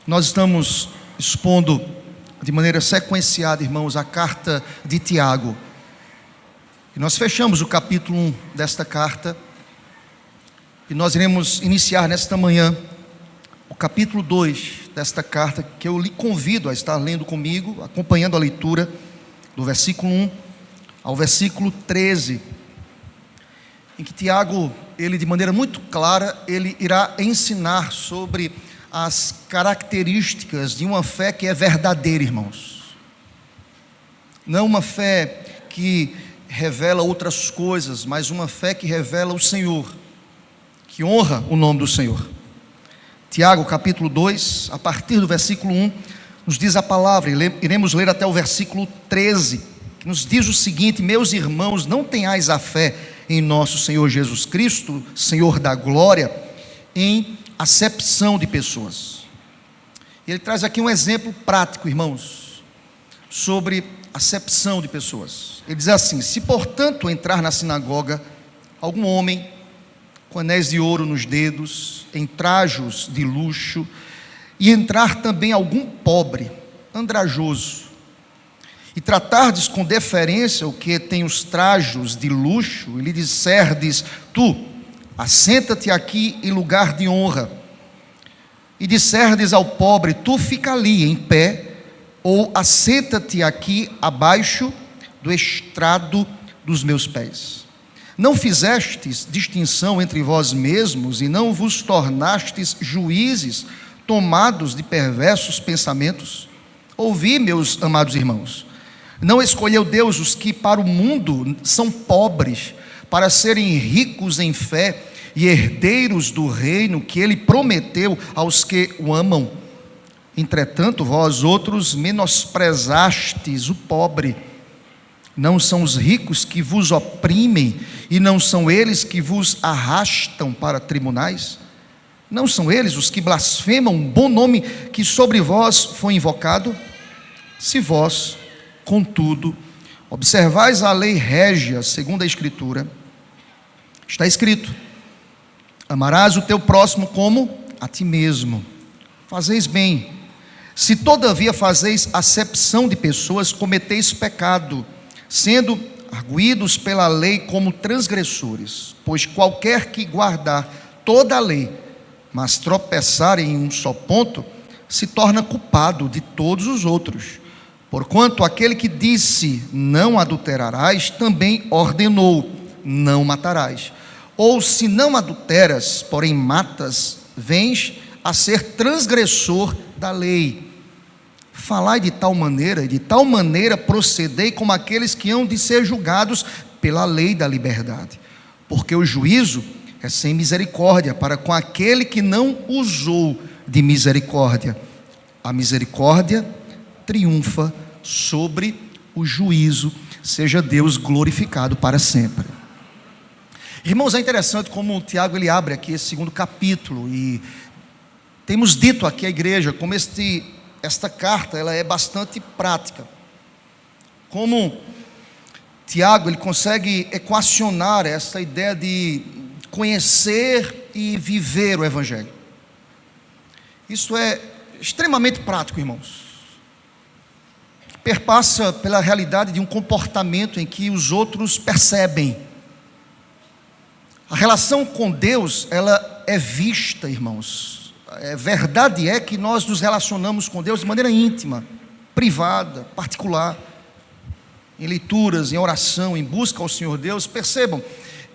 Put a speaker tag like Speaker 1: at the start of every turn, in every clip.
Speaker 1: Nós estamos expondo de maneira sequenciada, irmãos, a carta de Tiago. E nós fechamos o capítulo 1 desta carta. E nós iremos iniciar nesta manhã o capítulo 2 desta carta, que eu lhe convido a estar lendo comigo, acompanhando a leitura do versículo 1 ao versículo 13, em que Tiago, ele de maneira muito clara, ele irá ensinar sobre as características de uma fé que é verdadeira, irmãos. Não uma fé que revela outras coisas, mas uma fé que revela o Senhor, que honra o nome do Senhor. Tiago capítulo 2, a partir do versículo 1, nos diz a palavra, iremos ler até o versículo 13, que nos diz o seguinte: meus irmãos, não tenhais a fé em nosso Senhor Jesus Cristo, Senhor da glória, em acepção de pessoas. Ele traz aqui um exemplo prático, irmãos, sobre acepção de pessoas. Ele diz assim: se portanto entrar na sinagoga algum homem com anéis de ouro nos dedos, em trajos de luxo, e entrar também algum pobre, andrajoso, e tratardes com deferência o que tem os trajos de luxo, e lhe disserdes: tu, assenta-te aqui em lugar de honra, e disserdes ao pobre: tu fica ali em pé, ou assenta-te aqui abaixo do estrado dos meus pés. Não fizestes distinção entre vós mesmos, e não vos tornastes juízes tomados de perversos pensamentos? Ouvi, meus amados irmãos, não escolheu Deus os que para o mundo são pobres, para serem ricos em fé e herdeiros do reino que ele prometeu aos que o amam? Entretanto, vós outros menosprezastes o pobre. Não são os ricos que vos oprimem, e não são eles que vos arrastam para tribunais? Não são eles os que blasfemam o bom nome que sobre vós foi invocado? Se vós, contudo, observais a lei régia segundo a Escritura, está escrito: amarás o teu próximo como a ti mesmo. Fazeis bem. Se todavia fazeis acepção de pessoas, cometeis pecado, sendo arguidos pela lei como transgressores. Pois qualquer que guardar toda a lei, mas tropeçar em um só ponto, se torna culpado de todos os outros. Porquanto aquele que disse: não adulterarás, também ordenou: não matarás. Ou se não adulteras, porém matas, vens a ser transgressor da lei. Falai de tal maneira, e de tal maneira procedei como aqueles que hão de ser julgados pela lei da liberdade. Porque o juízo é sem misericórdia para com aquele que não usou de misericórdia. A misericórdia triunfa sobre o juízo. Seja Deus glorificado para sempre. Irmãos, é interessante como o Tiago ele abre aqui esse segundo capítulo, e temos dito aqui à igreja como esta carta ela é bastante prática. Como Tiago ele consegue equacionar essa ideia de conhecer e viver o Evangelho. Isso é extremamente prático, irmãos. Perpassa pela realidade de um comportamento em que os outros percebem. A relação com Deus, ela é vista, irmãos. Verdade é que nós nos relacionamos com Deus de maneira íntima, privada, particular, em leituras, em oração, em busca ao Senhor Deus. Percebam,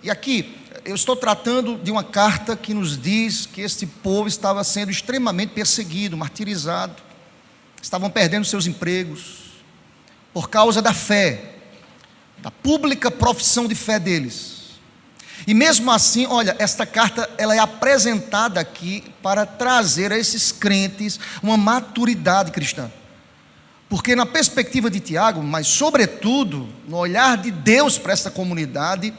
Speaker 1: e aqui eu estou tratando de uma carta que nos diz que este povo estava sendo extremamente perseguido, martirizado, estavam perdendo seus empregos, por causa da fé, da pública profissão de fé deles. E mesmo assim, olha, esta carta ela é apresentada aqui para trazer a esses crentes uma maturidade cristã. Porque na perspectiva de Tiago, mas sobretudo no olhar de Deus para esta comunidade,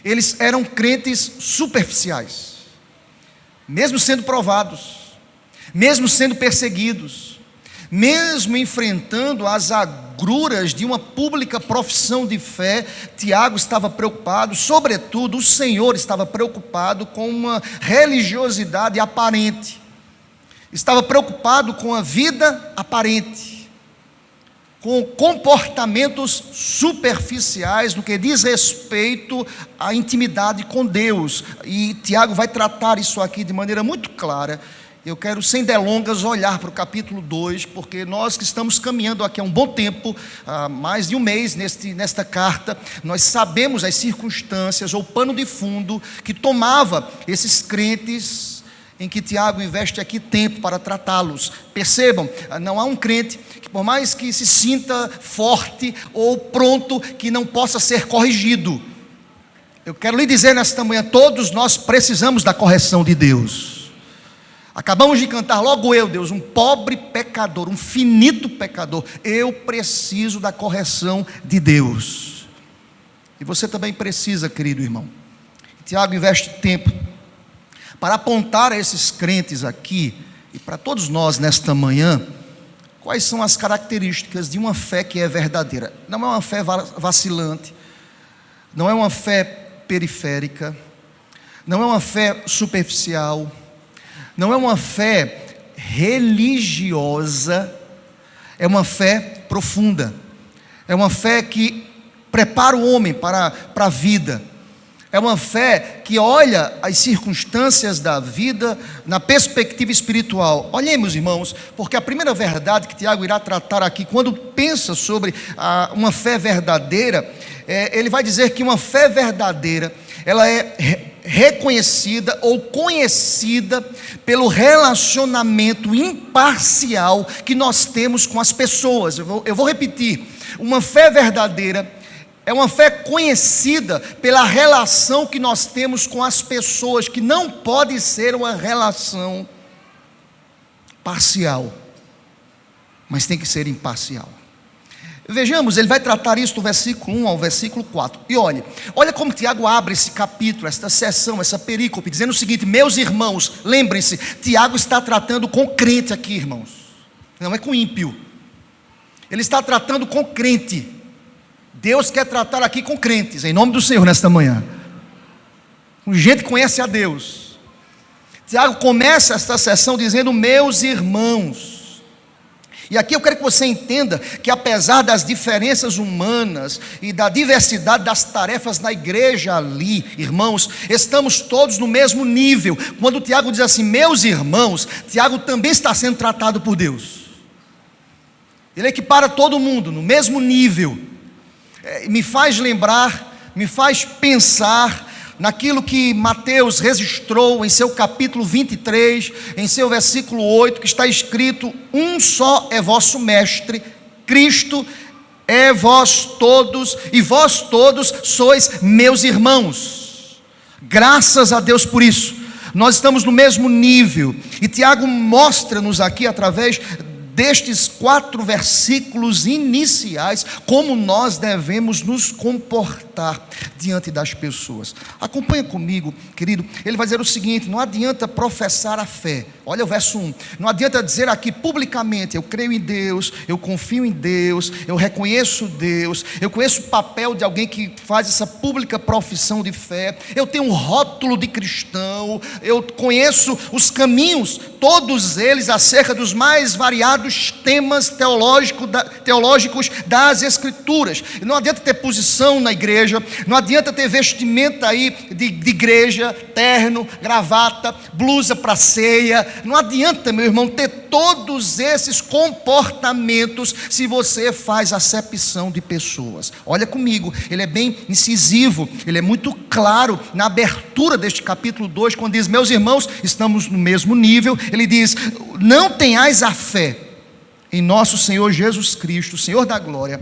Speaker 1: eles eram crentes superficiais. Mesmo sendo provados, mesmo sendo perseguidos, mesmo enfrentando as agruras de uma pública profissão de fé, Tiago estava preocupado, sobretudo o Senhor estava preocupado com uma religiosidade aparente. estava preocupado com a vida aparente, com comportamentos superficiais no que diz respeito à intimidade com Deus. E Tiago vai tratar isso aqui de maneira muito clara. Eu quero, sem delongas, olhar para o capítulo 2, porque nós que estamos caminhando aqui há um bom tempo, há mais de um mês nesta carta, nós sabemos as circunstâncias ou pano de fundo que tomava esses crentes, em que Tiago investe aqui tempo para tratá-los. Percebam, não há um crente que, por mais que se sinta forte ou pronto, que não possa ser corrigido. Eu quero lhe dizer nesta manhã, todos nós precisamos da correção de Deus. Acabamos de cantar, logo eu, Deus, um pobre pecador, um finito pecador, eu preciso da correção de Deus. E você também precisa, querido irmão. Tiago investe tempo para apontar a esses crentes aqui, e para todos nós nesta manhã, quais são as características de uma fé que é verdadeira. Não é uma fé vacilante, não é uma fé periférica, não é uma fé superficial, não é uma fé religiosa, é uma fé profunda, é uma fé que prepara o homem para a vida, é uma fé que olha as circunstâncias da vida na perspectiva espiritual. Olhemos, irmãos, porque a primeira verdade que Tiago irá tratar aqui, quando pensa sobre uma fé verdadeira, ele vai dizer que uma fé verdadeira, ela é reconhecida ou conhecida pelo relacionamento imparcial que nós temos com as pessoas. Eu vou repetir, uma fé verdadeira é uma fé conhecida pela relação que nós temos com as pessoas, que não pode ser uma relação parcial, mas tem que ser imparcial. Vejamos, ele vai tratar isso do versículo 1 ao versículo 4. E olha como Tiago abre esse capítulo, esta seção, essa perícope, dizendo o seguinte: meus irmãos, lembrem-se, Tiago está tratando com crente aqui, irmãos, não é com ímpio. Ele está tratando com crente. Deus quer tratar aqui com crentes, em nome do Senhor, nesta manhã, com gente que conhece a Deus. Tiago começa esta sessão dizendo: meus irmãos. E aqui eu quero que você entenda que, apesar das diferenças humanas e da diversidade das tarefas na igreja ali, irmãos, estamos todos no mesmo nível. Quando Tiago diz assim, meus irmãos, Tiago também está sendo tratado por Deus. Ele equipara todo mundo no mesmo nível. Me faz lembrar, me faz pensar naquilo que Mateus registrou em seu capítulo 23, em seu versículo 8, que está escrito: um só é vosso mestre, Cristo é vós todos, e vós todos sois meus irmãos. Graças a Deus por isso, nós estamos no mesmo nível, e Tiago mostra-nos aqui, através destes 4 versículos iniciais, como nós devemos nos comportar diante das pessoas. Acompanha comigo, querido. Ele vai dizer o seguinte: não adianta professar a fé. Olha o verso 1. Não adianta dizer aqui publicamente: eu creio em Deus, eu confio em Deus, eu reconheço Deus, eu conheço o papel de alguém que faz essa pública profissão de fé, eu tenho um rótulo de cristão, eu conheço os caminhos, todos eles acerca dos mais variados temas teológicos das Escrituras. E não adianta ter posição na igreja, não adianta ter vestimenta aí de igreja, terno, gravata, blusa para ceia. Não adianta, meu irmão, ter todos esses comportamentos se você faz acepção de pessoas. Olha comigo, ele é bem incisivo, ele é muito claro na abertura deste capítulo 2, quando diz: meus irmãos, estamos no mesmo nível. Ele diz: não tenhais a fé em nosso Senhor Jesus Cristo, Senhor da glória,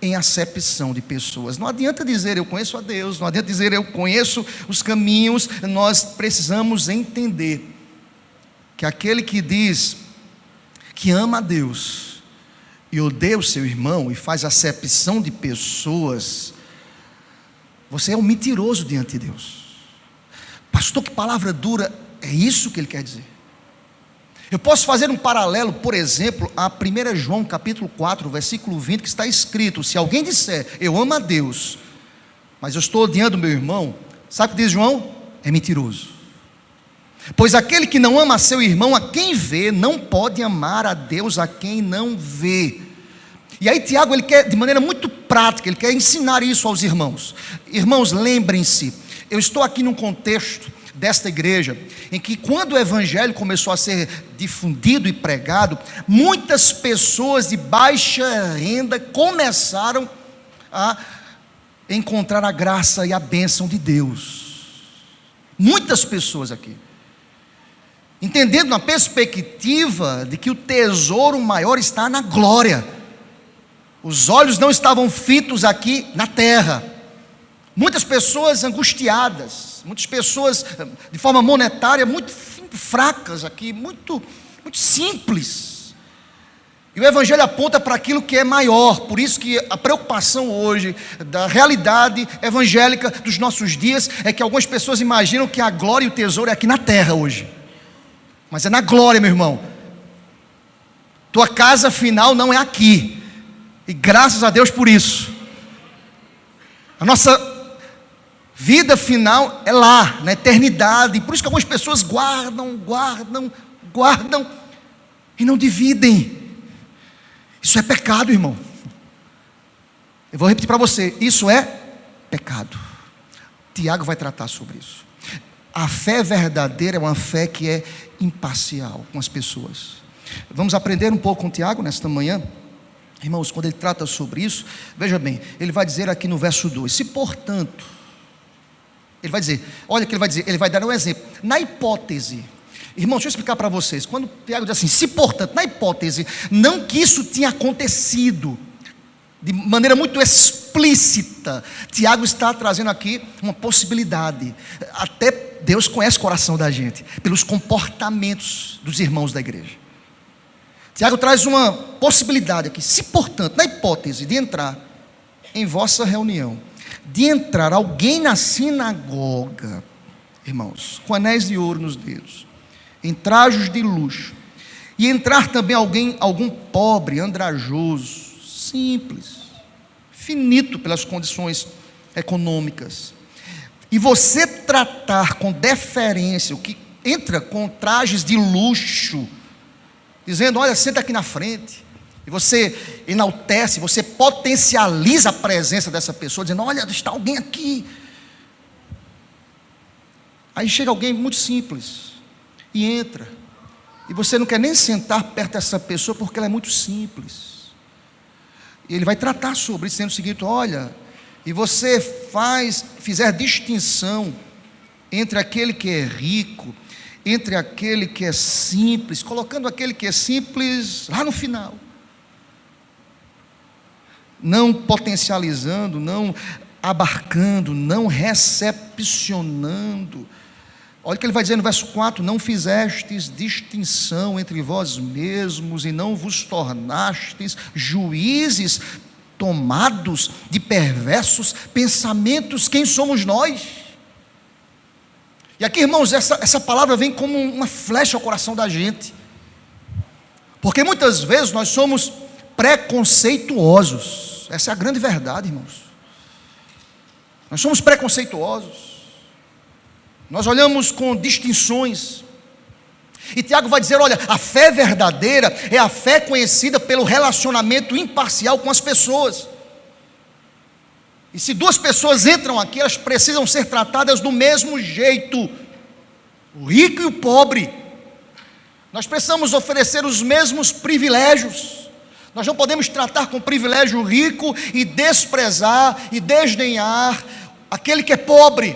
Speaker 1: em acepção de pessoas. Não adianta dizer eu conheço a Deus, não adianta dizer eu conheço os caminhos. Nós precisamos entender que aquele que diz que ama a Deus e odeia o seu irmão e faz acepção de pessoas, você é um mentiroso diante de Deus. Pastor, que palavra dura. É isso que ele quer dizer. Eu posso fazer um paralelo, por exemplo, a 1 João capítulo 4, versículo 20, que está escrito: se alguém disser eu amo a Deus, mas eu estou odiando meu irmão, sabe o que diz João? É mentiroso. Pois aquele que não ama seu irmão a quem vê, não pode amar a Deus a quem não vê. E aí Tiago, ele quer, de maneira muito prática, ele quer ensinar isso aos irmãos. Irmãos, lembrem-se, eu estou aqui num contexto desta igreja, em que quando o evangelho começou a ser difundido e pregado, muitas pessoas de baixa renda começaram a encontrar a graça e a bênção de Deus. Muitas pessoas aqui, entendendo na perspectiva de que o tesouro maior está na glória. Os olhos não estavam fitos aqui na terra. Muitas pessoas angustiadas, muitas pessoas de forma monetária muito fracas aqui, muito simples. E o evangelho aponta para aquilo que é maior. Por isso que a preocupação hoje da realidade evangélica dos nossos dias é que algumas pessoas imaginam que a glória e o tesouro é aqui na terra hoje. Mas é na glória, meu irmão. Tua casa final não é aqui. E graças a Deus por isso. A nossa vida final é lá, na eternidade. E por isso que algumas pessoas guardam e não dividem. Isso é pecado, irmão. Eu vou repetir para você, isso é pecado. Tiago vai tratar sobre isso. A fé verdadeira é uma fé que é imparcial com as pessoas. Vamos aprender um pouco com Tiago nesta manhã. Irmãos, quando ele trata sobre isso, veja bem, ele vai dizer aqui no verso 2, se portanto, ele vai dizer, olha o que ele vai dizer, ele vai dar um exemplo, na hipótese, irmãos, deixa eu explicar para vocês, quando Tiago diz assim, se portanto, na hipótese, não que isso tinha acontecido, de maneira muito explícita, Tiago está trazendo aqui uma possibilidade, até Deus conhece o coração da gente, pelos comportamentos dos irmãos da igreja. Tiago traz uma possibilidade aqui, se portanto, na hipótese de entrar em vossa reunião, de entrar alguém na sinagoga, irmãos, com anéis de ouro nos dedos, em trajos de luxo, e entrar também algum pobre, andrajoso, simples, finito pelas condições econômicas, e você tratar com deferência o que entra com trajes de luxo, dizendo, olha, senta aqui na frente, e você enaltece, você potencializa a presença dessa pessoa, dizendo, olha, está alguém aqui. Aí chega alguém muito simples, e entra, e você não quer nem sentar perto dessa pessoa, porque ela é muito simples. E ele vai tratar sobre isso, dizendo o seguinte, olha, e você fizer distinção entre aquele que é rico, entre aquele que é simples, colocando aquele que é simples lá no final, não potencializando, não abarcando, não recepcionando. Olha o que ele vai dizer no verso 4, não fizestes distinção entre vós mesmos e não vos tornastes juízes tomados de perversos pensamentos. Quem somos nós? E aqui, irmãos, essa palavra vem como uma flecha ao coração da gente, porque muitas vezes nós somos preconceituosos. Essa é a grande verdade, irmãos. Nós somos preconceituosos, nós olhamos com distinções, e Tiago vai dizer, olha, a fé verdadeira é a fé conhecida pelo relacionamento imparcial com as pessoas. E se duas pessoas entram aqui, elas precisam ser tratadas do mesmo jeito, o rico e o pobre. Nós precisamos oferecer os mesmos privilégios. Nós não podemos tratar com privilégio o rico e desprezar e desdenhar aquele que é pobre.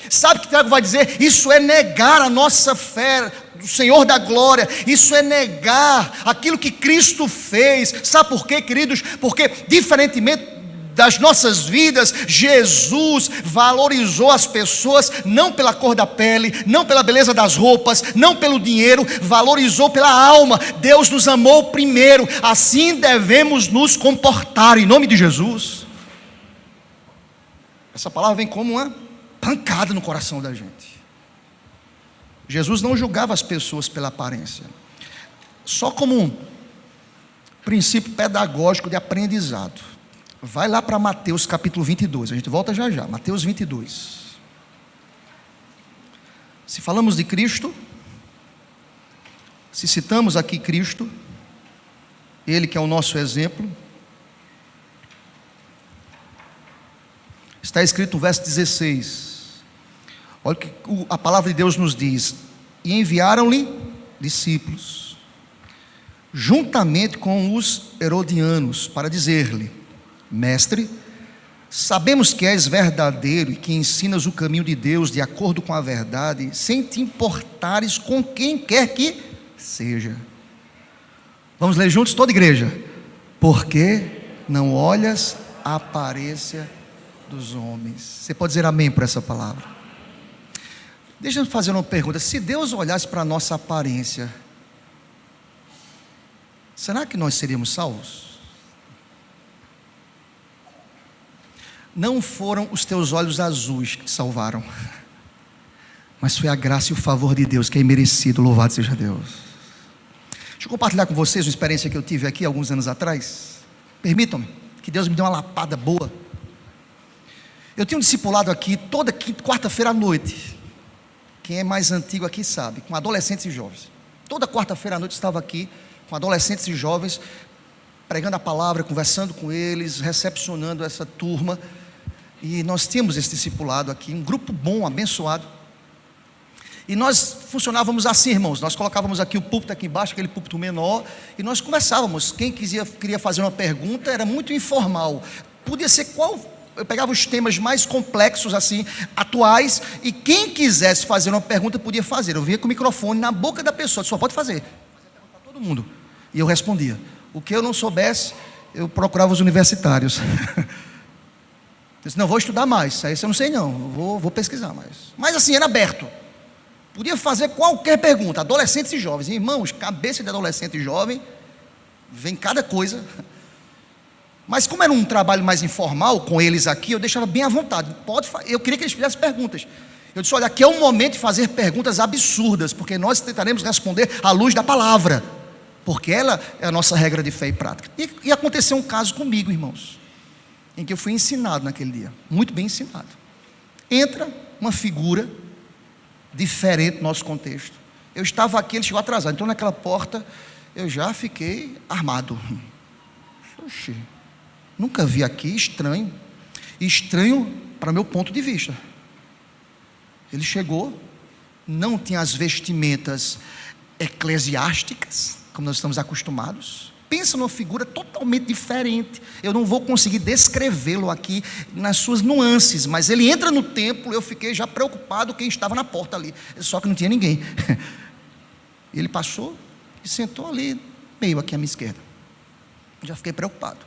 Speaker 1: Sabe o que Tiago vai dizer? Isso é negar a nossa fé do Senhor da glória, isso é negar aquilo que Cristo fez. Sabe por quê, queridos? Porque diferentemente das nossas vidas, Jesus valorizou as pessoas não pela cor da pele, não pela beleza das roupas, não pelo dinheiro, valorizou pela alma. Deus nos amou primeiro, assim devemos nos comportar, em nome de Jesus. Essa palavra vem como uma pancada no coração da gente. Jesus não julgava as pessoas pela aparência, só como um princípio pedagógico de aprendizado. Vai lá para Mateus capítulo 22, a gente volta já já, Mateus 22. Se falamos de Cristo, se citamos aqui Cristo, Ele que é o nosso exemplo, está escrito no verso 16, olha o que a palavra de Deus nos diz: e enviaram-lhe discípulos, juntamente com os herodianos, para dizer-lhe: Mestre, sabemos que és verdadeiro e que ensinas o caminho de Deus de acordo com a verdade, sem te importares com quem quer que seja. Vamos ler juntos, toda a igreja. Porque não olhas a aparência dos homens. Você pode dizer amém por essa palavra? Deixa eu fazer uma pergunta: se Deus olhasse para a nossa aparência, será que nós seríamos salvos? Não foram os teus olhos azuis que te salvaram, mas foi a graça e o favor de Deus, que é imerecido. Louvado seja Deus. Deixa eu compartilhar com vocês uma experiência que eu tive aqui alguns anos atrás. Permitam-me, que Deus me deu uma lapada boa. Eu tinha um discipulado aqui toda quarta-feira à noite. Quem é mais antigo aqui sabe, com adolescentes e jovens. Toda quarta-feira à noite eu estava aqui com adolescentes e jovens, pregando a palavra, conversando com eles, recepcionando essa turma. E nós tínhamos esse discipulado aqui, um grupo bom, abençoado. E nós funcionávamos assim, irmãos. Nós colocávamos aqui o púlpito aqui embaixo, aquele púlpito menor, e nós conversávamos. Quem queria fazer uma pergunta era muito informal. Podia ser qual. Eu pegava os temas mais complexos, assim, atuais, e quem quisesse fazer uma pergunta podia fazer. Eu vinha com o microfone na boca da pessoa, só pode fazer. Para todo mundo. E eu respondia. O que eu não soubesse, eu procurava os universitários. Eu disse: não, vou estudar mais. Isso eu não sei não, vou pesquisar mais. Mas assim, era aberto. Podia fazer qualquer pergunta. Adolescentes e jovens. Irmãos, cabeça de adolescente e jovem, vem cada coisa. Mas como era um trabalho mais informal com eles aqui, eu deixava bem à vontade. Eu queria que eles fizessem perguntas. Eu disse: olha, aqui é o momento de fazer perguntas absurdas, porque nós tentaremos responder à luz da palavra, porque ela é a nossa regra de fé e prática. E aconteceu um caso comigo, irmãos, em que eu fui ensinado naquele dia, muito bem ensinado. Entra uma figura diferente no nosso contexto. Eu estava aqui, ele chegou atrasado, entrou naquela porta, eu já fiquei armado. Oxi, nunca vi aqui, estranho. Estranho para meu ponto de vista. Ele chegou, não tinha as vestimentas eclesiásticas, como nós estamos acostumados. Pensa numa figura totalmente diferente. Eu não vou conseguir descrevê-lo aqui nas suas nuances, mas ele entra no templo. Eu fiquei já preocupado quem estava na porta ali, só que não tinha ninguém. Ele passou e sentou ali, meio aqui à minha esquerda. Já fiquei preocupado.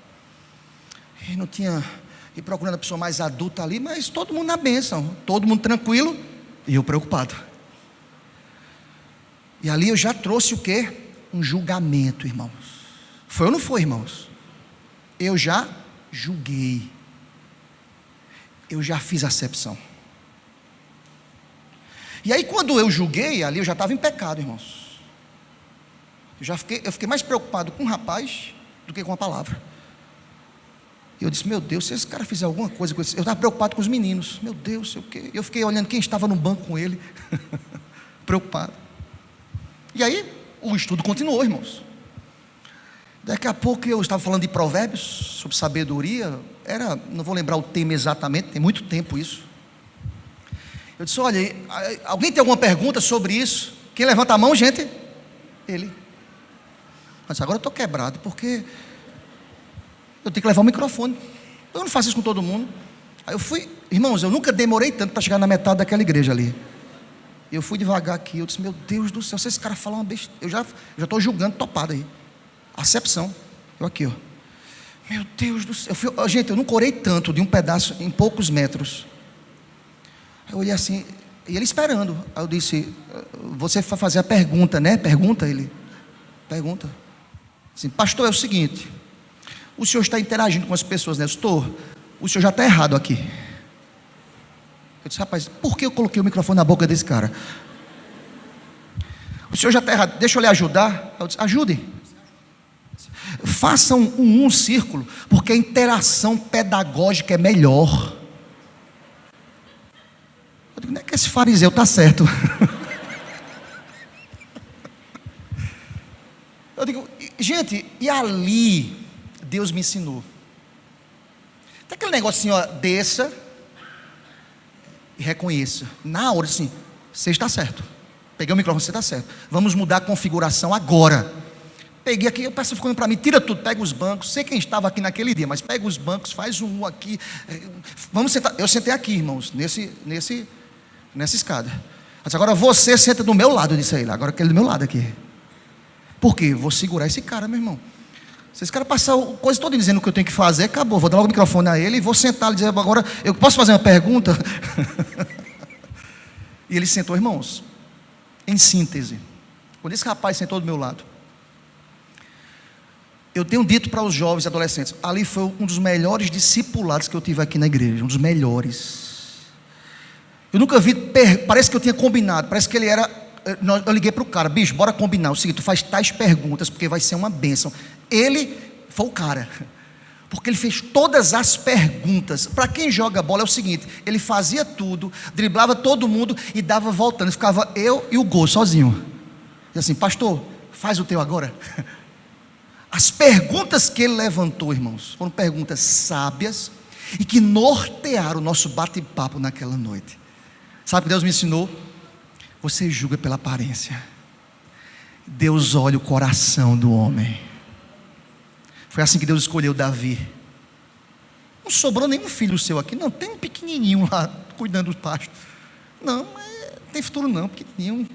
Speaker 1: E não tinha, e procurando a pessoa mais adulta ali, mas todo mundo na bênção, todo mundo tranquilo, e eu preocupado. E ali eu já trouxe o quê? Um julgamento, irmãos. Foi ou não foi, irmãos? Eu já julguei. Eu já fiz acepção. E aí quando eu julguei, ali eu já estava em pecado, irmãos. Eu fiquei mais preocupado com o rapaz do que com a palavra. E eu disse: meu Deus, se esse cara fizer alguma coisa com esse... Eu estava preocupado com os meninos. Meu Deus, sei o quê. Eu fiquei olhando quem estava no banco com ele. Preocupado. E aí o estudo continuou, irmãos. Daqui a pouco eu estava falando de provérbios, sobre sabedoria. Não vou lembrar o tema exatamente, tem muito tempo isso. Eu disse: olha, alguém tem alguma pergunta sobre isso? Quem levanta a mão, gente? Ele. Mas agora eu estou quebrado, porque eu tenho que levar o microfone. Eu não faço isso com todo mundo. Aí eu fui, irmãos, eu nunca demorei tanto para chegar na metade daquela igreja ali. Eu fui devagar aqui, eu disse: meu Deus do céu, se esse cara falar uma besteira, eu já estou julgando topado aí. Acepção. Eu aqui, ó. Meu Deus do céu. Gente, eu nunca orei tanto de um pedaço em poucos metros. Eu olhei assim, e ele esperando. Aí eu disse: você vai fazer a pergunta, né? Pergunta ele. Pergunta. Assim: pastor, é o seguinte, o senhor está interagindo com as pessoas, né? Estou. O senhor já está errado aqui. Eu disse: rapaz, por que eu coloquei o microfone na boca desse cara? O senhor já está errado, deixa eu lhe ajudar. Eu disse: ajude. Façam um círculo, porque a interação pedagógica é melhor. Eu digo, não é que esse fariseu está certo. Eu digo, gente, e ali Deus me ensinou. Tem aquele negócio assim, ó, desça e reconheça. Na hora assim, você está certo. Peguei o microfone, você está certo. Vamos mudar a configuração agora. Peguei aqui, o pastor ficou para mim, tira tudo, pega os bancos. Sei quem estava aqui naquele dia, mas pega os bancos, faz um aqui. Vamos sentar. Eu sentei aqui, irmãos, nessa escada. Mas agora você senta do meu lado disso aí, lá. Agora aquele do meu lado aqui. Por quê? Vou segurar esse cara, meu irmão. Se esse cara passar a coisa toda dizendo o que eu tenho que fazer, acabou. Vou dar logo o microfone a ele e vou sentar e dizer, agora, eu posso fazer uma pergunta? E ele sentou, irmãos. Em síntese, quando esse rapaz sentou do meu lado, eu tenho dito para os jovens e adolescentes, ali foi um dos melhores discipulados que eu tive aqui na igreja, um dos melhores. Eu nunca vi, parece que eu tinha combinado, parece que ele era, eu liguei para o cara, bicho, bora combinar, o seguinte, tu faz tais perguntas, porque vai ser uma bênção. Ele foi o cara, porque ele fez todas as perguntas. Para quem joga bola é o seguinte, ele fazia tudo, driblava todo mundo e dava voltando, ficava eu e o gol sozinho. E assim, pastor, faz o teu agora. As perguntas que ele levantou, irmãos, foram perguntas sábias e que nortearam o nosso bate-papo naquela noite. Sabe o que Deus me ensinou? Você julga pela aparência, Deus olha o coração do homem. Foi assim que Deus escolheu Davi. Não sobrou nenhum filho seu aqui, não. Tem um pequenininho lá, cuidando do pasto. Não, não tem futuro não, pequenininho.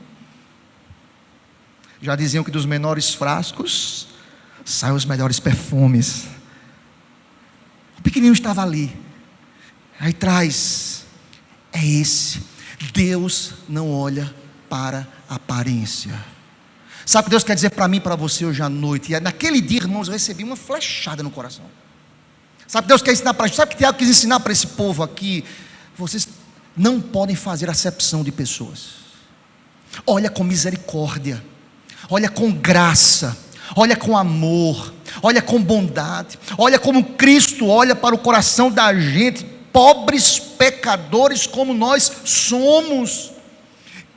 Speaker 1: Já diziam que dos menores frascos saem os melhores perfumes. O pequenininho estava ali. Aí traz, é esse. Deus não olha para a aparência. Sabe o que Deus quer dizer para mim e para você hoje à noite? E naquele dia, irmãos, eu recebi uma flechada no coração. Sabe o que Deus quer ensinar para a gente? Sabe o que Tiago quis ensinar para esse povo aqui? Vocês não podem fazer acepção de pessoas. Olha com misericórdia, olha com graça, olha com amor, olha com bondade, olha como Cristo olha para o coração da gente, pobres pecadores como nós somos.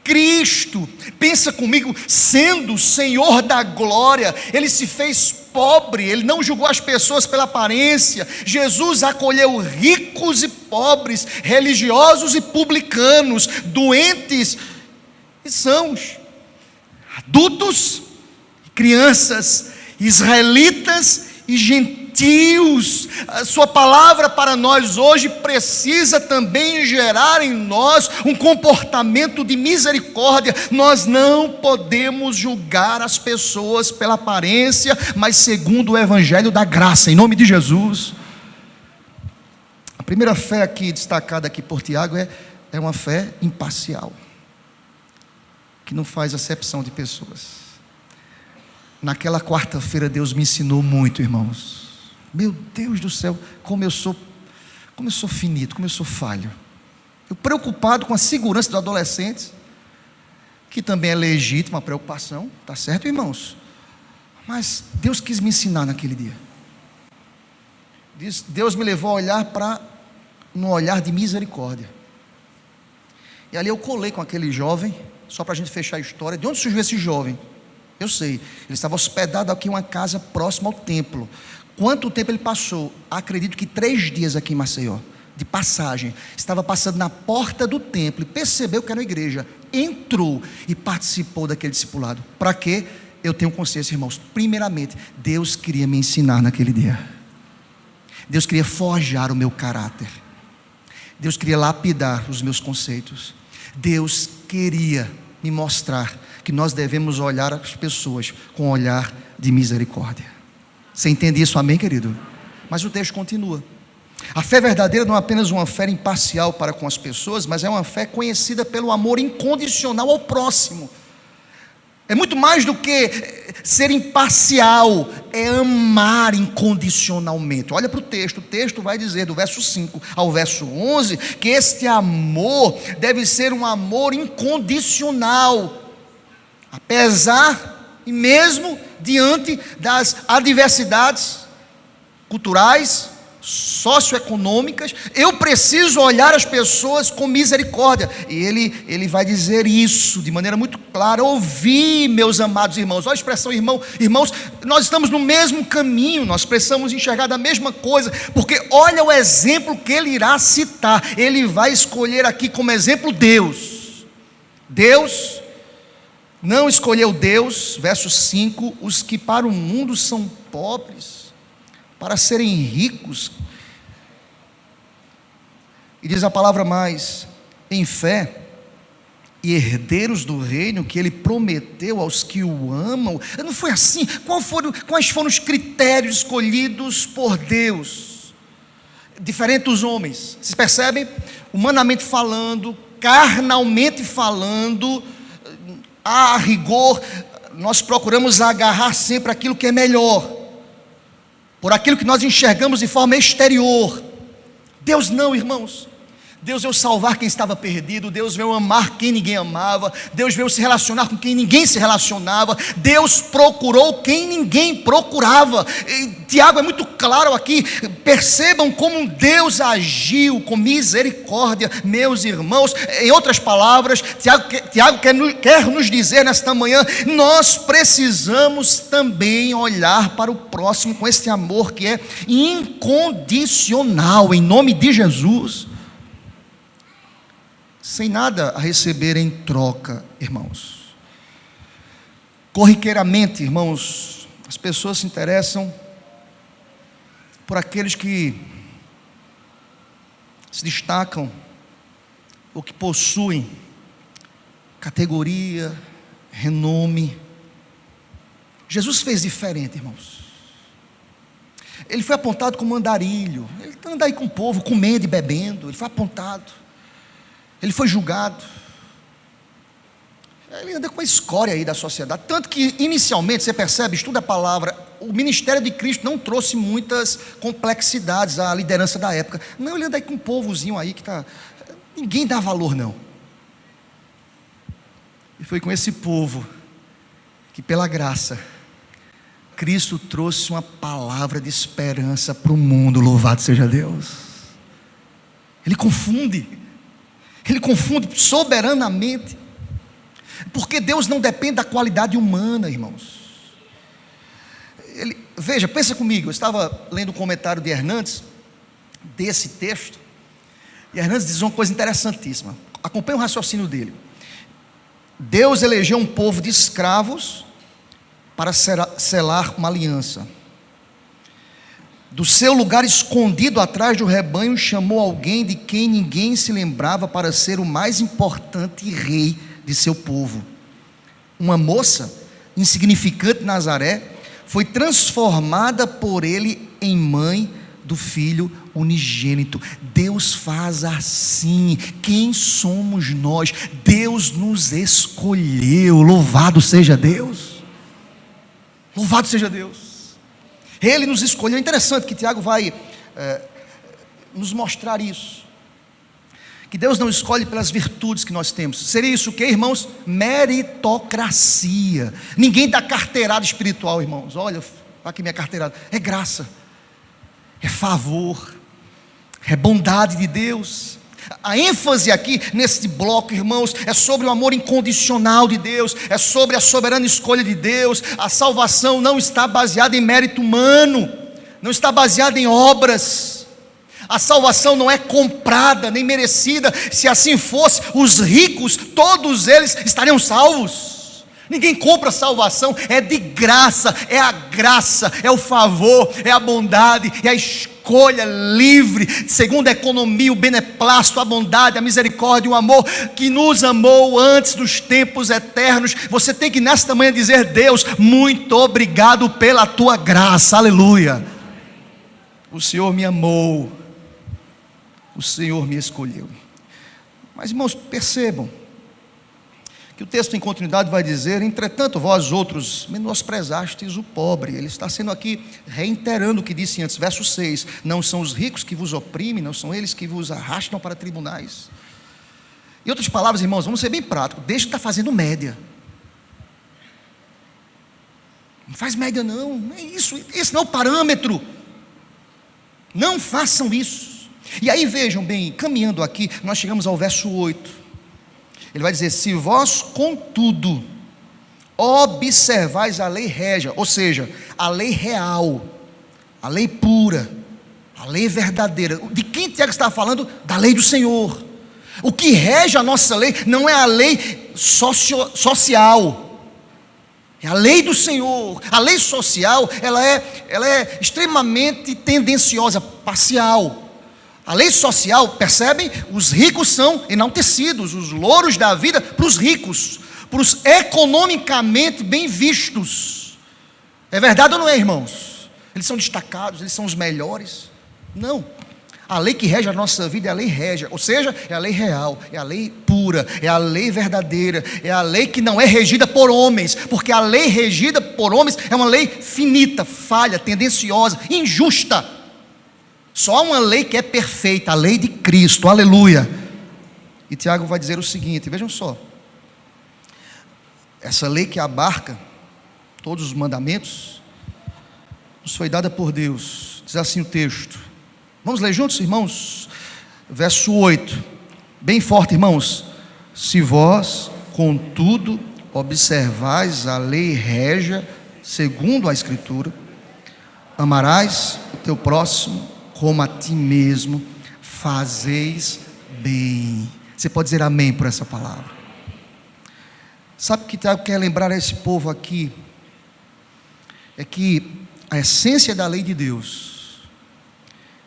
Speaker 1: Cristo, pensa comigo, sendo o Senhor da glória, Ele se fez pobre, Ele não julgou as pessoas pela aparência. Jesus acolheu ricos e pobres, religiosos e publicanos, doentes e sãos, adultos, crianças, israelitas e gentios. A sua palavra para nós hoje precisa também gerar em nós um comportamento de misericórdia. Nós não podemos julgar as pessoas pela aparência, mas segundo o evangelho da graça, em nome de Jesus. A primeira fé aqui destacada aqui por Tiago é uma fé imparcial, que não faz acepção de pessoas. Naquela quarta-feira Deus me ensinou muito, irmãos. Meu Deus do céu, como eu sou finito, como eu sou falho. Eu preocupado com a segurança dos adolescentes, que também é legítima a preocupação, tá certo, irmãos? Mas Deus quis me ensinar naquele dia. Deus me levou a olhar num olhar de misericórdia. E ali eu colei com aquele jovem, só para a gente fechar a história. De onde surgiu esse jovem? Eu sei, ele estava hospedado aqui em uma casa próxima ao templo. Quanto tempo ele passou? Acredito que 3 dias aqui em Maceió, de passagem. Estava passando na porta do templo e percebeu que era uma igreja. Entrou e participou daquele discipulado. Para quê? Eu tenho consciência, irmãos. Primeiramente, Deus queria me ensinar naquele dia. Deus queria forjar o meu caráter. Deus queria lapidar os meus conceitos. Deus queria me mostrar que nós devemos olhar as pessoas com um olhar de misericórdia. Você entende isso, amém, querido? Mas o texto continua. A fé verdadeira não é apenas uma fé imparcial para com as pessoas, mas é uma fé conhecida pelo amor incondicional ao próximo. É muito mais do que ser imparcial, é amar incondicionalmente. Olha para o texto vai dizer do verso 5 ao verso 11, que este amor deve ser um amor incondicional, apesar e mesmo diante das adversidades culturais, socioeconômicas, eu preciso olhar as pessoas com misericórdia. E ele vai dizer isso de maneira muito clara: ouvi, meus amados irmãos. Olha a expressão irmãos, nós estamos no mesmo caminho, nós precisamos enxergar da mesma coisa, porque olha o exemplo que ele irá citar. Ele vai escolher aqui como exemplo Deus não escolheu verso 5, os que para o mundo são pobres, para serem ricos. E diz a palavra mais: em fé e herdeiros do reino que ele prometeu aos que o amam. Não foi assim? Quais foram os critérios escolhidos por Deus? Diferente dos homens, vocês percebem? Humanamente falando, carnalmente falando, a rigor, nós procuramos agarrar sempre aquilo que é melhor, por aquilo que nós enxergamos de forma exterior. Deus não, irmãos. Deus veio salvar quem estava perdido, Deus veio amar quem ninguém amava, Deus veio se relacionar com quem ninguém se relacionava, Deus procurou quem ninguém procurava. E Tiago é muito claro aqui, percebam como Deus agiu com misericórdia, meus irmãos. Em outras palavras, Tiago quer nos dizer nesta manhã: nós precisamos também olhar para o próximo com esse amor que é incondicional, em nome de Jesus, sem nada a receber em troca, irmãos. Corriqueiramente, irmãos, as pessoas se interessam por aqueles que se destacam ou que possuem categoria, renome. Jesus fez diferente, irmãos. Ele foi apontado como andarilho. Ele anda aí com o povo, comendo e bebendo. Ele foi apontado. Ele foi julgado. Ele anda com a escória aí da sociedade. Tanto que inicialmente, você percebe, estuda a palavra, o ministério de Cristo não trouxe muitas complexidades à liderança da época. Não, ele anda aí com um povozinho aí que está... ninguém dá valor não. E foi com esse povo que, pela graça, Cristo trouxe uma palavra de esperança para o mundo. Louvado seja Deus. Ele confunde soberanamente, porque Deus não depende da qualidade humana, irmãos. Veja, pensa comigo, eu estava lendo um comentário de Hernandes, desse texto, e Hernandes diz uma coisa interessantíssima, acompanhe o raciocínio dele. Deus elegeu um povo de escravos para selar uma aliança. Do seu lugar escondido atrás do rebanho, chamou alguém de quem ninguém se lembrava para ser o mais importante rei de seu povo. Uma moça insignificante, Nazaré, foi transformada por ele em mãe do filho unigênito. Deus faz assim. Quem somos nós? Deus nos escolheu. Louvado seja Deus. Louvado seja Deus. Ele nos escolheu. É interessante que Tiago vai nos mostrar isso, que Deus não escolhe pelas virtudes que nós temos. Seria isso o que, irmãos? Meritocracia. Ninguém dá carteirada espiritual, irmãos. Olha aqui minha carteirada. É graça, é favor, é bondade de Deus. A ênfase aqui nesse bloco, irmãos, é sobre o amor incondicional de Deus, é sobre a soberana escolha de Deus. A salvação não está baseada em mérito humano, não está baseada em obras. A salvação não é comprada nem merecida. Se assim fosse, os ricos, todos eles estariam salvos. Ninguém compra salvação, é de graça, é a graça, é o favor, é a bondade, é a escolha livre, segundo a economia, o beneplácito, a bondade, a misericórdia, o amor, que nos amou antes dos tempos eternos. Você tem que nesta manhã dizer: Deus, muito obrigado pela tua graça, aleluia. O Senhor me amou, o Senhor me escolheu. Mas, irmãos, percebam que o texto em continuidade vai dizer: entretanto vós outros menosprezastes o pobre. Ele está sendo aqui reiterando o que disse antes, verso 6, não são os ricos que vos oprimem, não são eles que vos arrastam para tribunais. Em outras palavras, irmãos, vamos ser bem práticos, deixa de estar fazendo média. Não faz média não, não é isso, esse não é o parâmetro. Não façam isso. E aí vejam bem, caminhando aqui, nós chegamos ao verso 8. Ele vai dizer: se vós, contudo, observais a lei régia, ou seja, a lei real, a lei pura, a lei verdadeira. De quem Tiago está falando? Da lei do Senhor. O que rege a nossa lei não é a lei social, é a lei do Senhor. A lei social, ela é extremamente tendenciosa, parcial. A lei social, percebem? Os ricos são enaltecidos, os louros da vida para os ricos, para os economicamente bem vistos. É verdade ou não é, irmãos? Eles são destacados, eles são os melhores. Não. A lei que rege a nossa vida é a lei régia, ou seja, é a lei real, é a lei pura, é a lei verdadeira, é a lei que não é regida por homens, porque a lei regida por homens é uma lei finita, falha, tendenciosa, injusta. Só há uma lei que é perfeita, a lei de Cristo, aleluia. E Tiago vai dizer o seguinte, vejam só: essa lei que abarca todos os mandamentos nos foi dada por Deus. Diz assim o texto, vamos ler juntos, irmãos? Verso 8, bem forte, irmãos: se vós, contudo, observais a lei régia, segundo a Escritura, amarás o teu próximo como a ti mesmo, fazeis bem. Você pode dizer amém por essa palavra? Sabe o que Tiago quer lembrar a esse povo aqui? É que a essência da lei de Deus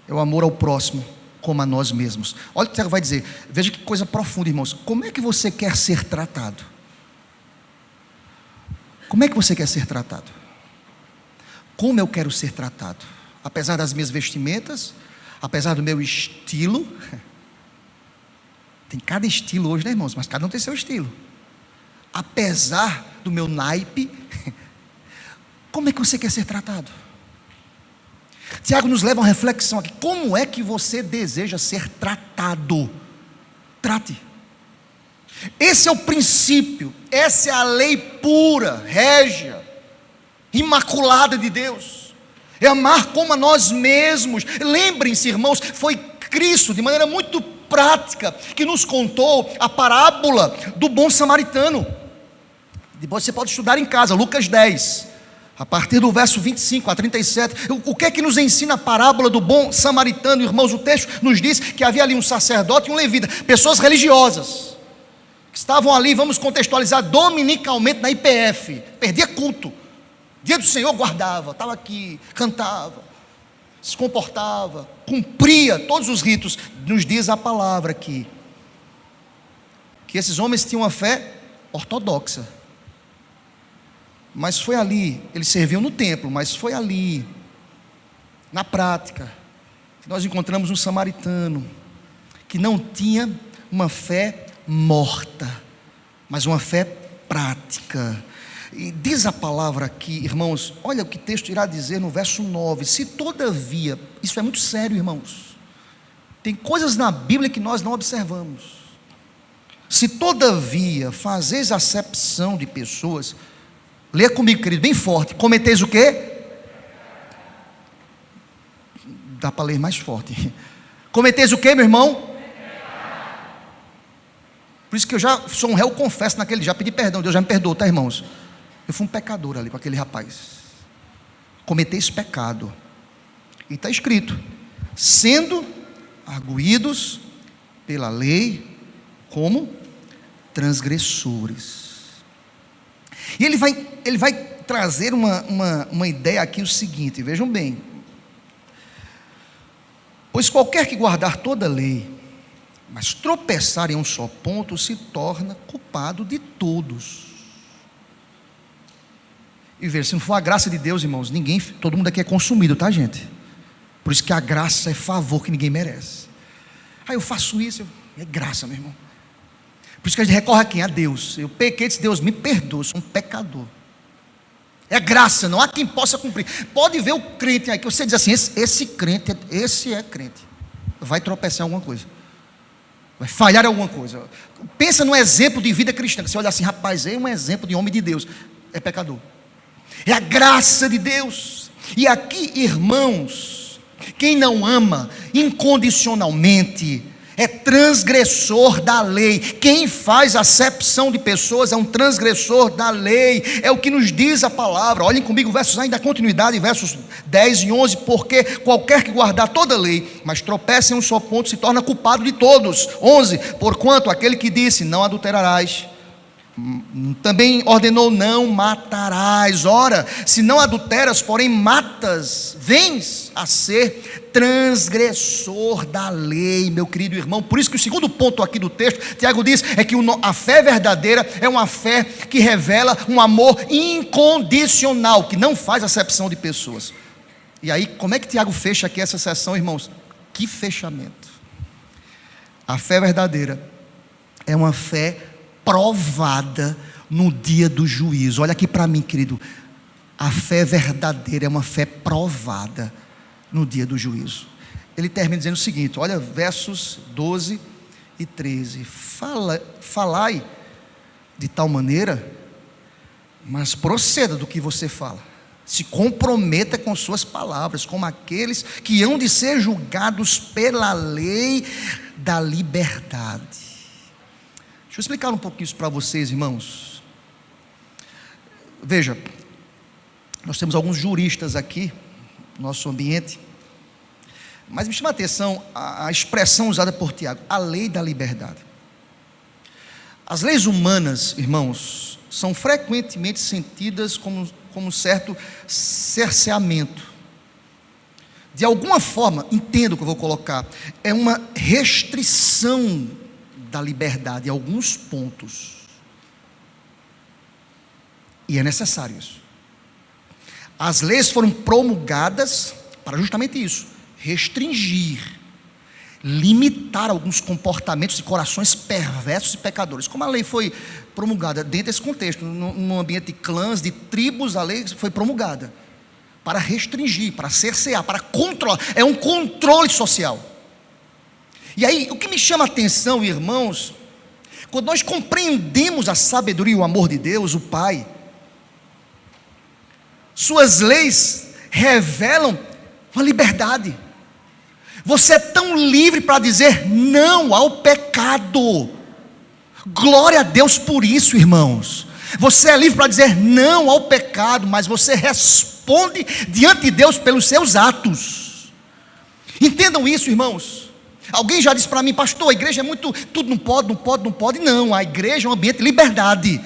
Speaker 1: é o amor ao próximo como a nós mesmos. Olha o que Tiago vai dizer, veja que coisa profunda, irmãos. Como é que você quer ser tratado? Como é que você quer ser tratado? Como eu quero ser tratado? Apesar das minhas vestimentas, apesar do meu estilo, tem cada estilo hoje, né, irmãos? Mas cada um tem seu estilo. Apesar do meu naipe, como é que você quer ser tratado? Tiago nos leva a uma reflexão aqui. Como é que você deseja ser tratado? Trate. Esse é o princípio, essa é a lei pura, régia, imaculada de Deus. É amar como a nós mesmos. Lembrem-se, irmãos, foi Cristo, de maneira muito prática, que nos contou a parábola do bom samaritano. Depois você pode estudar em casa, Lucas 10, a partir do verso 25 a 37. O que é que nos ensina a parábola do bom samaritano, irmãos? O texto nos diz que havia ali um sacerdote e um levita, pessoas religiosas, que estavam ali, vamos contextualizar, dominicalmente na IPF, perdia culto. Dia do Senhor guardava, estava aqui, cantava, se comportava, cumpria todos os ritos. Nos diz a palavra aqui, que esses homens tinham uma fé ortodoxa. Mas foi ali, eles serviam no templo, mas foi ali, na prática, que nós encontramos um samaritano, que não tinha uma fé morta, mas uma fé prática. E diz a palavra aqui, irmãos, olha o que o texto irá dizer no verso 9: se todavia, isso é muito sério, irmãos, tem coisas na Bíblia que nós não observamos. Se todavia fazeis acepção de pessoas, leia comigo, querido, bem forte: cometeis o quê? Dá para ler mais forte. Cometeis o quê, meu irmão? Por isso que eu já sou um réu, confesso naquele dia, pedi perdão, Deus já me perdoou, tá, irmãos? Eu fui um pecador ali com aquele rapaz. Cometeis pecado. E está escrito: sendo arguídos pela lei como transgressores. E ele vai trazer uma ideia aqui, o seguinte, vejam bem: pois qualquer que guardar toda a lei, mas tropeçar em um só ponto, se torna culpado de todos. E ver, se não for a graça de Deus, irmãos, todo mundo aqui é consumido, tá, gente? Por isso que a graça é favor que ninguém merece. Eu faço isso, é graça, meu irmão. Por isso que a gente recorre a quem? A Deus. Eu pequei, disse: Deus, me perdoa, sou um pecador. É graça, não há quem possa cumprir. Pode ver o crente aí, que você diz assim: esse crente, esse é crente, vai tropeçar em alguma coisa, vai falhar em alguma coisa. Pensa no exemplo de vida cristã, que você olha assim: rapaz, é um exemplo de homem de Deus, é pecador. É a graça de Deus. E aqui, irmãos, Quem não ama incondicionalmente é transgressor da lei. Quem faz acepção de pessoas é um transgressor da lei. É o que nos diz a palavra. Olhem comigo, versos ainda continuidade, versos 10 e 11. Porque qualquer que guardar toda a lei, mas tropeça em um só ponto, se torna culpado de todos. 11. Porquanto aquele que disse, não adulterarás, também ordenou, não matarás. Ora, se não adulteras, porém matas, vens a ser transgressor da lei, meu querido irmão. Por isso que o segundo ponto aqui do texto, Tiago diz, é que a fé verdadeira é uma fé que revela um amor incondicional, que não faz acepção de pessoas. E aí, como é que Tiago fecha aqui essa sessão, irmãos? Que fechamento! A fé verdadeira é uma fé provada no dia do juízo. Olha aqui para mim, querido. A fé verdadeira é uma fé provada no dia do juízo. Ele termina dizendo o seguinte, olha, versos 12 e 13. Falai de tal maneira, mas proceda do que você fala. Se comprometa com suas palavras, como aqueles que hão de ser julgados pela lei da liberdade. Deixa eu explicar um pouquinho isso para vocês, irmãos. Veja, nós temos alguns juristas aqui no nosso ambiente, mas me chama a atenção a expressão usada por Tiago, a lei da liberdade. As leis humanas, irmãos, são frequentemente sentidas como um certo cerceamento. De alguma forma, entendo o que eu vou colocar, é uma restrição da liberdade em alguns pontos. E é necessário isso. As leis foram promulgadas para justamente isso, restringir, limitar alguns comportamentos e corações perversos e pecadores. Como a lei foi promulgada dentro desse contexto, num ambiente de clãs, de tribos, a lei foi promulgada para restringir, para cercear, para controlar. É um controle social. E aí, o que me chama a atenção, irmãos, quando nós compreendemos a sabedoria e o amor de Deus, o Pai, suas leis revelam uma liberdade. Você é tão livre para dizer não ao pecado. Glória a Deus por isso, irmãos. Você é livre para dizer não ao pecado, mas você responde diante de Deus pelos seus atos. Entendam isso, irmãos. Alguém já disse para mim, pastor, a igreja é muito, tudo não pode. Não, a igreja é um ambiente de liberdade.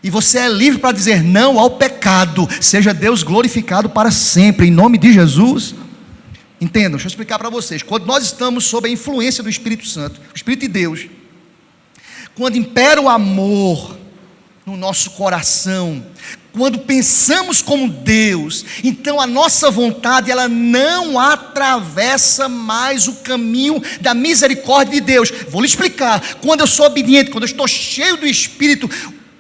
Speaker 1: E você é livre para dizer não ao pecado. Seja Deus glorificado para sempre, em nome de Jesus. Entendam, deixa eu explicar para vocês. Quando nós estamos sob a influência do Espírito Santo, o Espírito de Deus, quando impera o amor no nosso coração, quando pensamos como Deus, então a nossa vontade, ela não atravessa mais o caminho da misericórdia de Deus. Vou lhe explicar. Quando eu sou obediente, quando eu estou cheio do Espírito,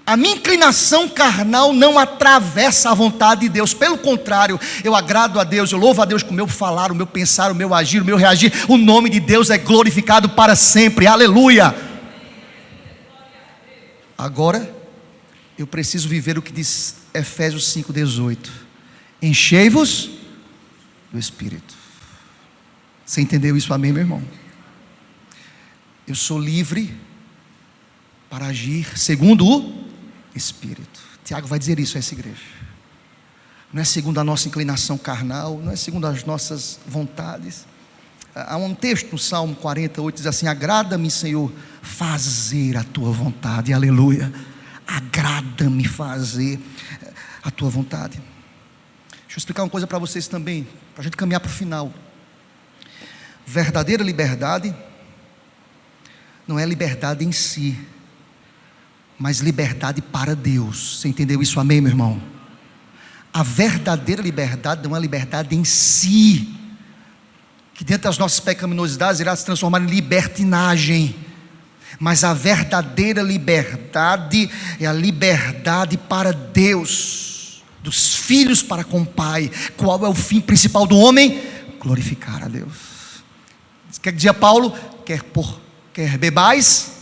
Speaker 1: a minha inclinação carnal não atravessa a vontade de Deus. Pelo contrário, eu agrado a Deus, eu louvo a Deus com o meu falar, o meu pensar, o meu agir, o meu reagir. O nome de Deus é glorificado para sempre. Aleluia. Agora, eu preciso viver o que diz Efésios 5,18. Enchei-vos do Espírito. Você entendeu isso? Amém, meu irmão? Eu sou livre para agir segundo o Espírito. Tiago vai dizer isso a essa igreja. Não é segundo a nossa inclinação carnal, não é segundo as nossas vontades. Há um texto no Salmo 48, diz assim: agrada-me, Senhor, fazer a tua vontade. Aleluia. Agrada-me fazer a tua vontade. Deixa eu explicar uma coisa para vocês também, para a gente caminhar para o final. Verdadeira liberdade não é liberdade em si, mas liberdade para Deus. Você entendeu isso? Amém, meu irmão? A verdadeira liberdade não é liberdade em si, que dentro das nossas pecaminosidades irá se transformar em libertinagem. Mas a verdadeira liberdade é a liberdade para Deus, dos filhos para com o Pai. Qual é o fim principal do homem? Glorificar a Deus. Quer dizer Paulo, quer bebais,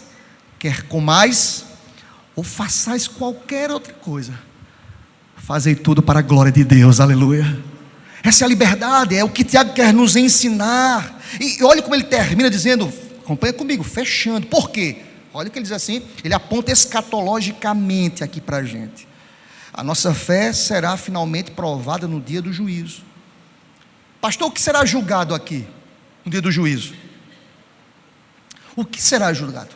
Speaker 1: quer comais, ou façais qualquer outra coisa, fazei tudo para a glória de Deus. Aleluia. Essa é a liberdade, é o que Tiago quer nos ensinar. E olha como ele termina dizendo, acompanha comigo, fechando. Por quê? Olha o que ele diz assim, ele aponta escatologicamente aqui para a gente. A nossa fé será finalmente provada no dia do juízo. Pastor, o que será julgado aqui no dia do juízo? O que será julgado?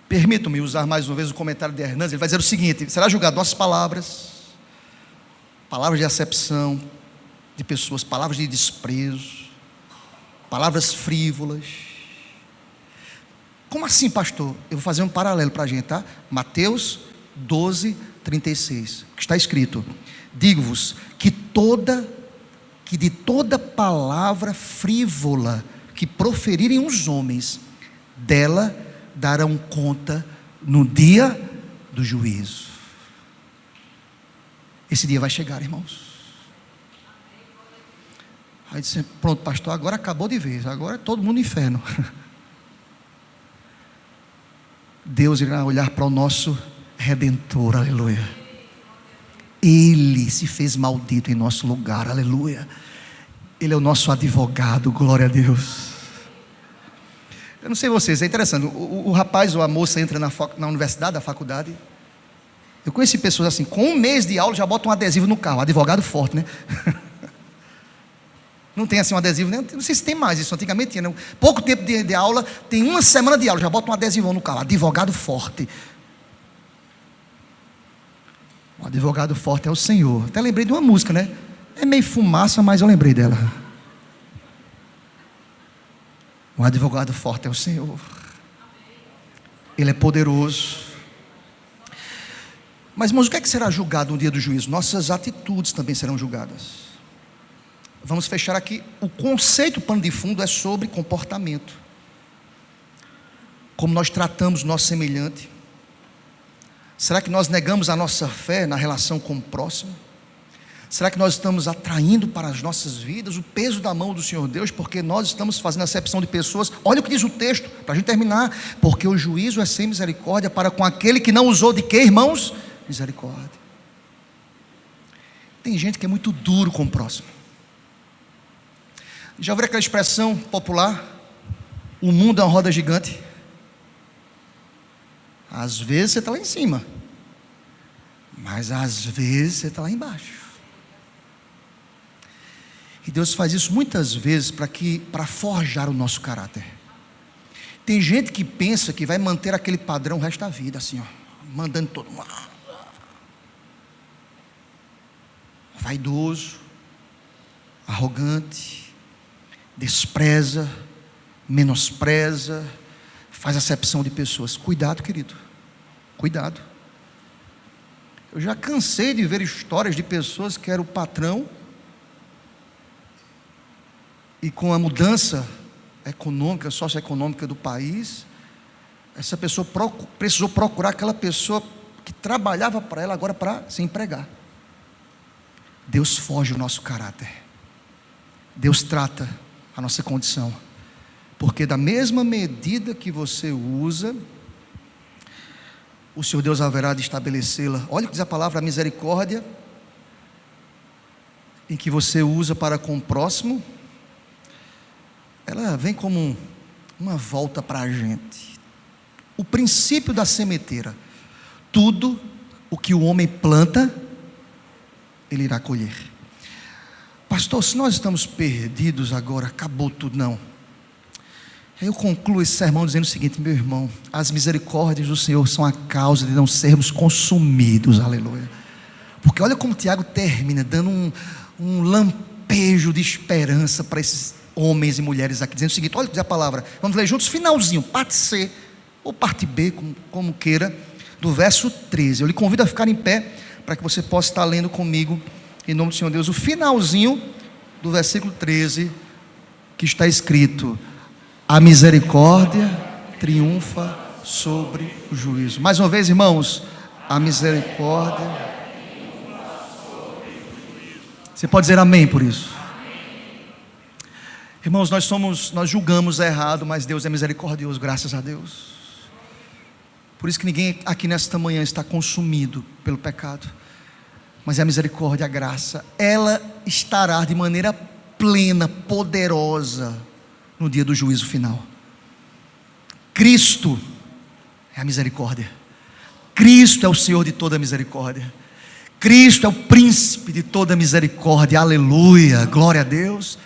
Speaker 1: Permitam-me usar mais uma vez o comentário de Hernandes. Ele vai dizer o seguinte: será julgado nossas palavras, palavras de acepção de pessoas, palavras de desprezo, palavras frívolas. Como assim, pastor? Eu vou fazer um paralelo para a gente, tá? Mateus 12, 36, que está escrito: digo-vos que de toda palavra frívola que proferirem os homens, dela darão conta no dia do juízo. Esse dia vai chegar, irmãos. Aí disse: pronto, pastor, agora acabou de vez, agora é todo mundo no inferno. Deus irá olhar para o nosso Redentor, aleluia. Ele se fez maldito em nosso lugar, aleluia. Ele é o nosso advogado, glória a Deus. Eu não sei vocês, é interessante, o rapaz ou a moça entra na universidade, na faculdade. Eu conheci pessoas assim, com um mês de aula já botam um adesivo no carro, advogado forte, né? Não tem assim um adesivo, né? Não sei se tem mais isso, antigamente tinha, né? Pouco tempo de aula, tem uma semana de aula, já botam um adesivão no carro, advogado forte. O advogado forte é o Senhor. Até lembrei de uma música, né? É meio fumaça, mas eu lembrei dela. O advogado forte é o Senhor. Ele é poderoso. Mas, irmãos, o que é que será julgado no dia do juízo? Nossas atitudes também serão julgadas. Vamos fechar aqui. O conceito, pano de fundo, é sobre comportamento. Como nós tratamos o nosso semelhante. Será que nós negamos a nossa fé na relação com o próximo? Será que nós estamos atraindo para as nossas vidas o peso da mão do Senhor Deus, porque nós estamos fazendo acepção de pessoas? Olha o que diz o texto, para a gente terminar: porque o juízo é sem misericórdia para com aquele que não usou de quê, irmãos? Misericórdia. Tem gente que é muito duro com o próximo. Já ouviu aquela expressão popular: o mundo é uma roda gigante? Às vezes você está lá em cima, mas às vezes você está lá embaixo. E Deus faz isso muitas vezes para forjar o nosso caráter. Tem gente que pensa que vai manter aquele padrão o resto da vida, assim, ó, mandando todo mundo. Vaidoso, arrogante, despreza, menospreza, faz acepção de pessoas. Cuidado, querido, cuidado. Eu já cansei de ver histórias de pessoas que eram o patrão, e com a mudança econômica, socioeconômica do país, essa pessoa precisou procurar aquela pessoa que trabalhava para ela agora para se empregar. Deus foge o nosso caráter. Deus trata a nossa condição. Porque da mesma medida que você usa, o Senhor Deus haverá de estabelecê-la. Olha o que diz a palavra: a misericórdia em que você usa para com o próximo, ela vem como uma volta para a gente. O princípio da sementeira: tudo o que o homem planta, ele irá colher. Pastor, se nós estamos perdidos agora, acabou tudo. Não. Eu concluo esse sermão dizendo o seguinte: meu irmão, as misericórdias do Senhor são a causa de não sermos consumidos, aleluia. Porque olha como Tiago termina, dando um lampejo de esperança para esses homens e mulheres aqui, dizendo o seguinte: olha o que diz a palavra, vamos ler juntos, finalzinho, parte C, ou parte B, como queira, do verso 13, eu lhe convido a ficar em pé, para que você possa estar lendo comigo, em nome do Senhor Deus, o finalzinho do versículo 13, que está escrito: a misericórdia triunfa sobre o juízo. Mais uma vez, irmãos, a misericórdia. Você pode dizer amém por isso? Irmãos, nós julgamos errado, mas Deus é misericordioso, graças a Deus. Por isso que ninguém aqui nesta manhã está consumido pelo pecado. mas é a misericórdia, a graça, ela estará de maneira plena, poderosa, no dia do juízo final. Cristo é a misericórdia. Cristo é o Senhor de toda a misericórdia. Cristo é o príncipe de toda a misericórdia. Aleluia, glória a Deus.